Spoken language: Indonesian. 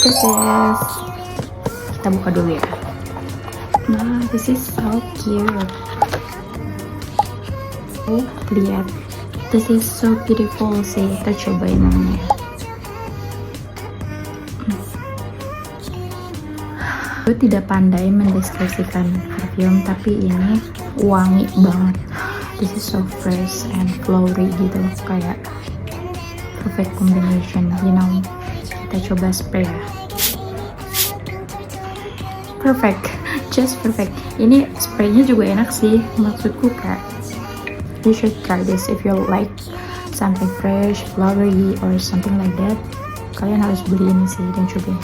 this is, kita buka dulu ya. Nah, this is so cute. Lihat, this is so beautiful sih. Kita cobain namanya. Gue tidak pandai mendeskripsikan parfum, tapi ini wangi banget. This is so fresh and flowery gitu, kayak perfect combination, you know. Kita coba spray ya. Perfect, just perfect. Ini spraynya juga enak sih, maksudku kayak you should try this if you like something fresh, flowery or something like that. Kalian harus beli ini sih dan cobain.